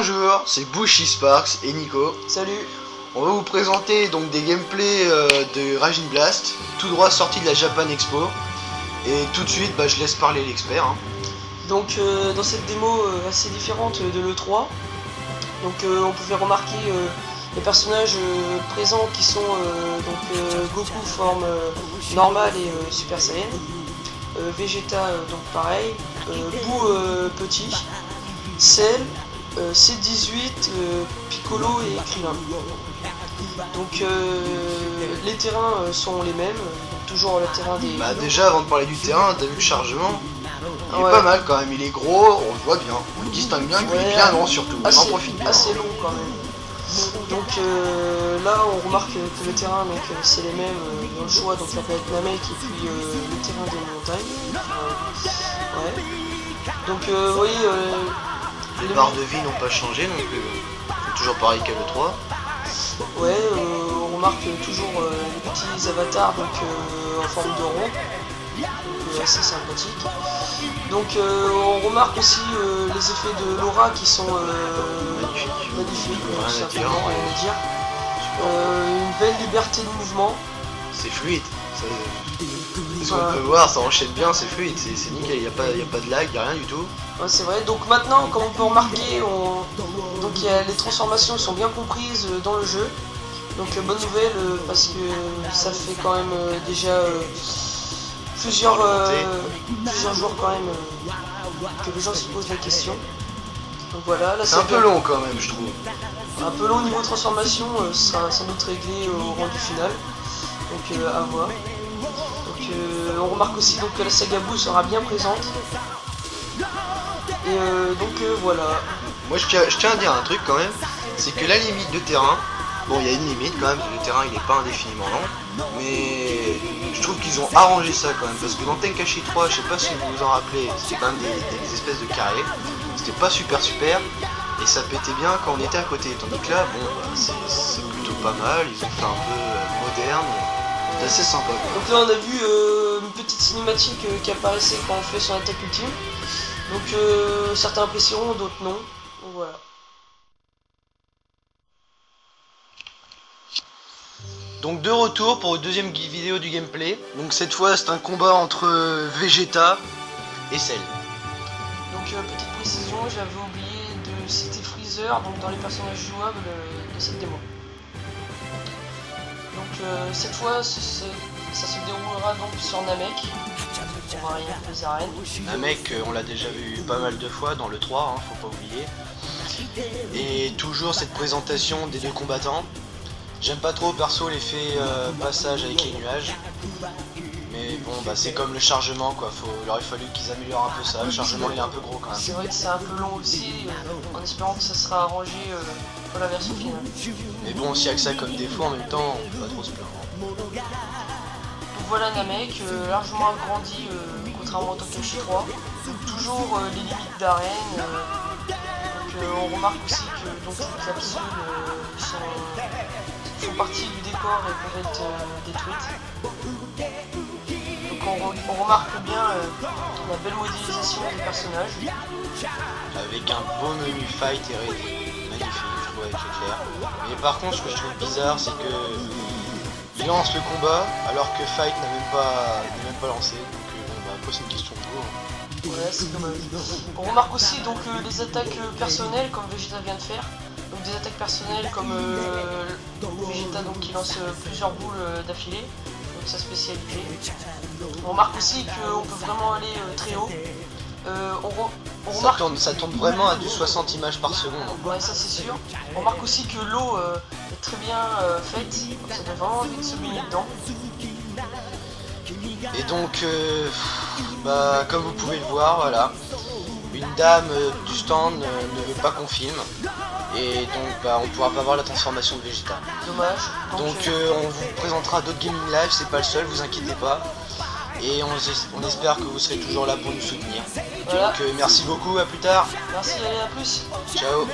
Bonjour, c'est Bushy Sparks et Nico. Salut. On va vous présenter donc des gameplays de Raging Blast, tout droit sorti de la Japan Expo. Et tout de suite, je laisse parler l'expert. Donc dans cette démo assez différente de l'E3, donc on pouvait remarquer les personnages présents qui sont Goku forme normale et Super Saiyan, Vegeta donc pareil, Boo petit, Cell, C18, Piccolo et Krillin. Donc les terrains sont les mêmes, donc toujours le terrain des... Déjà avant de parler du terrain, t'as vu le chargement? Il est pas mal quand même, il est gros, on le voit bien, on le distingue bien, il est bien long surtout, on en profite bien. Assez long quand même. Donc là on remarque que le terrain c'est les mêmes dans le choix, donc la planète Namek et puis le terrain des montagnes. Ouais. Donc vous voyez les barres de vie n'ont pas changé donc c'est toujours pareil qu'à l'E3. Ouais, on remarque toujours les petits avatars en forme de rond, donc assez sympathique. Donc on remarque aussi les effets de l'aura qui sont magnifiques, tout simplement, rien à dire. Une belle liberté de mouvement. C'est fluide. Ce qu'on peut voir, ça enchaîne bien, c'est fluide, c'est nickel, il n'y a pas de lag, il n'y a rien du tout. Ouais, c'est vrai, donc maintenant, comme on peut remarquer, les transformations sont bien comprises dans le jeu. Donc bonne nouvelle, parce que ça fait quand même déjà plusieurs jours quand même que les gens se posent la question. Donc voilà, là c'est un peu long quand même, je trouve. Un peu long niveau transformation, ça sera sans doute réglé au rendu final. Donc à voir. Donc on remarque aussi que la saga Boo sera bien présente. Et voilà. Moi je tiens à dire un truc quand même, c'est que la limite de terrain, bon il y a une limite quand même, le terrain il n'est pas indéfiniment long, mais je trouve qu'ils ont arrangé ça quand même, parce que dans Tenkaichi 3, je sais pas si vous vous en rappelez, c'était quand même des espèces de carrés, c'était pas super, et ça pétait bien quand on était à côté, tandis que là, c'est plutôt pas mal, ils ont fait un peu moderne, c'est assez sympa quoi. Donc là on a vu une petite cinématique qui apparaissait quand on fait son attaque ultime. Donc certains apprécieront, d'autres non. Donc voilà. Donc de retour pour une deuxième vidéo du gameplay. Donc cette fois c'est un combat entre Vegeta et Cell. Donc petite précision, j'avais oublié de citer Freezer donc dans les personnages jouables de cette démo. Donc cette fois ça se déroulera donc sur Namek. On va rien les arènes. Namek, on l'a déjà vu pas mal de fois dans le 3, faut pas oublier. Et toujours cette présentation des deux combattants. J'aime pas trop perso l'effet passage avec les nuages. Mais bon c'est comme le chargement quoi, il aurait fallu qu'ils améliorent un peu ça, le chargement il est un peu gros quand même. C'est vrai que c'est un peu long aussi, en espérant que ça sera arrangé pour la version finale. Mais bon, s'il y a que ça comme défaut en même temps, on peut pas trop se plaindre. Donc voilà Namek, largement agrandi contrairement au Tenkaichi 3. Donc toujours les limites d'arène. On remarque aussi que toutes les capsules font partie du décor et peuvent être détruites. Donc on remarque bien la belle modélisation des personnages. Avec un beau menu fight et ready. Magnifique, je trouve avec l'éclair. Mais par contre, ce que je trouve bizarre, c'est que il lance le combat alors que Fight n'a même pas lancé. Donc après c'est une question de go. Ouais, c'est dommage. On remarque aussi les attaques personnelles comme Vegeta vient de faire. Donc des attaques personnelles comme Vegeta qui lance plusieurs boules d'affilée, donc sa spécialité. On remarque aussi qu'on peut vraiment aller très haut. Ça tourne vraiment à du 60 images par seconde. Ouais, ça c'est sûr. On remarque aussi que l'eau est très bien faite, donc ça donne vraiment envie de se baigner dedans. Et donc, comme vous pouvez le voir, voilà, une dame du stand ne veut pas qu'on filme. Et donc on pourra pas voir la transformation de Vegeta. Dommage. Donc on vous présentera d'autres gaming live, c'est pas le seul, vous inquiétez pas. Et on espère que vous serez toujours là pour nous soutenir. Voilà. Donc merci beaucoup, à plus tard. Merci, allez, à plus. Ciao.